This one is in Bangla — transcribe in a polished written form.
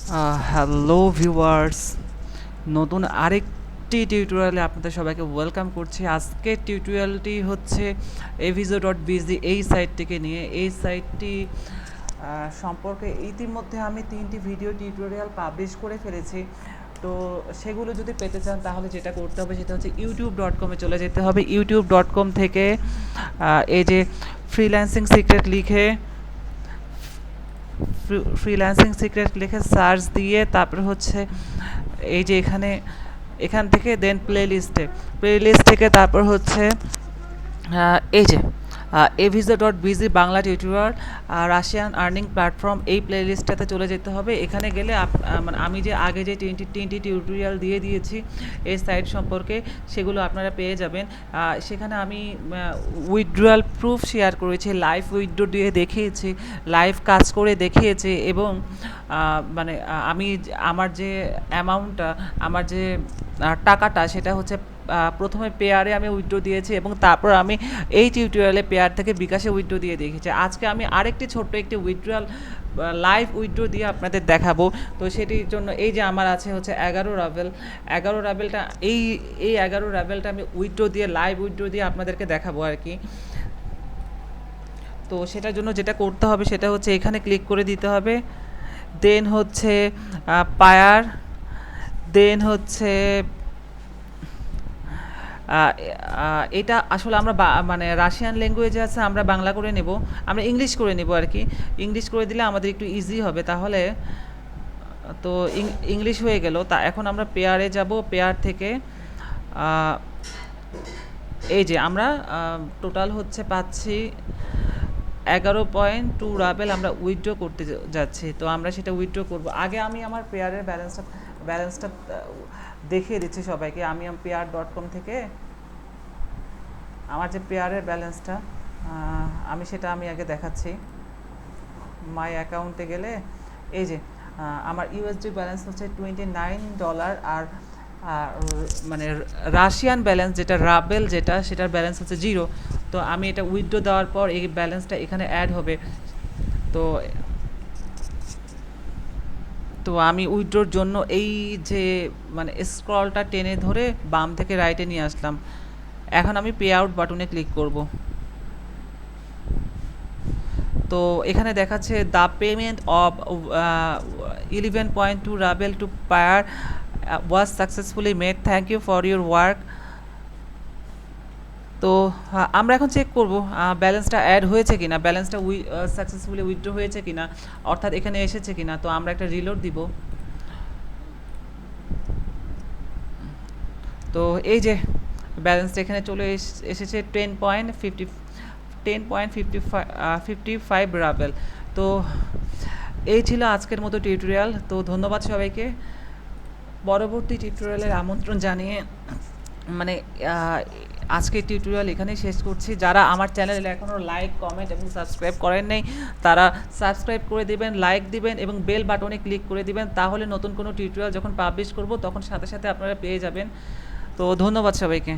হ্যালো ভিউয়ার্স, নতুন আরেকটি টিউটোরিয়ালে আপনাদের সবাইকে ওয়েলকাম করছি। আজকের টিউটোরিয়ালটি হচ্ছে aviso.bz এই সাইটটিকে নিয়ে। এই সাইটটি সম্পর্কে ইতিমধ্যে আমি 3টি ভিডিও টিউটোরিয়াল পাবলিশ করে ফেলেছি। তো সেগুলো যদি পেতে চান তাহলে যেটা করতে হবে সেটা হচ্ছে youtube.com-এ চলে যেতে হবে। youtube.com থেকে এই যে ফ্রিল্যান্সিং সিক্রেট লিখে ফ্রিল্যান্সিং সিক্রেট লিখে সার্চ দিয়ে তারপরে হচ্ছে এই যে এখান থেকে দেন প্লেলিস্ট থেকে তারপর হচ্ছে এই যে aviso.bz Bangla tutorial Russian earning platform এই প্লেলিস্টটাতে চলে যেতে হবে। এখানে গেলে মানে আমি যে আগে যে তিনটি টিউটোরিয়াল দিয়ে দিয়েছি এই সাইট সম্পর্কে সেগুলো আপনারা পেয়ে যাবেন। সেখানে আমি উইথড্রয়াল প্রুফ শেয়ার করেছি, লাইভ উইথড্র দিয়ে দেখিয়েছি, লাইভ কাজ করে দেখিয়েছি এবং মানে আমি আমার যে অ্যামাউন্টটা, আমার যে টাকাটা সেটা হচ্ছে প্রথমে পেয়ারে আমি উইথড্র দিয়েছি এবং তারপর আমি এই টিউটোরিয়ালে পেয়ার থেকে বিকাশে উইথড্র দিয়ে দেখেছি। আজকে আমি আরেকটি ছোট্ট একটি উইথড্রয়াল লাইভ উইথড্র দিয়ে আপনাদের দেখাবো। তো সেটির জন্য এই যে আমার আছে হচ্ছে 11 রাভেলটা এই 11 রাভেলটা আমি উইথড্র দিয়ে লাইভ উইথড্র দিয়ে আপনাদেরকে দেখাবো আর কি। তো সেটার জন্য যেটা করতে হবে সেটা হচ্ছে এখানে ক্লিক করে দিতে হবে, দেন হচ্ছে পায়ার, দেন হচ্ছে এটা আসলে আমরা মানে রাশিয়ান ল্যাঙ্গুয়েজে আছে, আমরা বাংলা করে নেব, আমরা ইংলিশ করে নেব আর কি। ইংলিশ করে দিলে আমাদের একটু ইজি হবে তাহলে। তো ইংলিশ হয়ে গেল। তা এখন আমরা পেয়ারে যাব, পেয়ার থেকে এই যে আমরা টোটাল হচ্ছে পাচ্ছি 11.2 রাবেল আমরা উইথড্র করতে যাচ্ছি। তো আমরা সেটা উইথড্র করব। আগে আমি আমার পেয়ারের ব্যালেন্সটা দেখিয়ে দিচ্ছি সবাইকে। আমি পেয়ার.com থেকে আমার যে পেয়ারের ব্যালেন্সটা আমি সেটা আগে দেখাচ্ছি। মাই অ্যাকাউন্টে গেলে এই যে আমার ইউএসডি ব্যালেন্স হচ্ছে $29 আর মানে রাশিয়ান ব্যালেন্স যেটা রাবেল যেটা সেটার ব্যালেন্স হচ্ছে 0। তো আমি এটা উইথড্র দেওয়ার পর এই ব্যালেন্সটা এখানে অ্যাড হবে। তো তো আমি উইথড্রোর জন্য এই যে মানে স্ক্রলটা টেনে ধরে বাম থেকে রাইটে নিয়ে আসলাম। এখন আমি পে আউট বাটনে ক্লিক করব। তো এখানে দেখাচ্ছে the payment of 11.2 ruble to payer was successfully made, thank you for your work. তো আমরা এখন চেক করব ব্যালেন্সটা অ্যাড হয়েছে কিনা, ব্যালেন্সটা সাকসেসফুলি উইথড্র হয়েছে কিনা, অর্থাৎ এখানে এসেছে কিনা। তো আমরা একটা রিলোড দিব। তো এই যে ব্যালেন্সটা এখানে চলে এসেছে 10.55 রাবেল। তো এই ছিল আজকের মতো টিউটোরিয়াল। তো ধন্যবাদ সবাইকে। পরবর্তী টিউটোরিয়ালের আমন্ত্রণ জানিয়ে মানে আজকের টিউটোরিয়াল এখানেই শেষ করছি। যারা আমার চ্যানেলে এখনও লাইক, কমেন্ট এবং সাবস্ক্রাইব করেন নাই তারা সাবস্ক্রাইব করে দিবেন, লাইক দিবেন এবং বেল বাটনে ক্লিক করে দিবেন। তাহলে নতুন কোনো টিউটোরিয়াল যখন পাবলিশ করব তখন সাথে সাথে আপনারা পেয়ে যাবেন। তো ধন্যবাদ সবাইকে।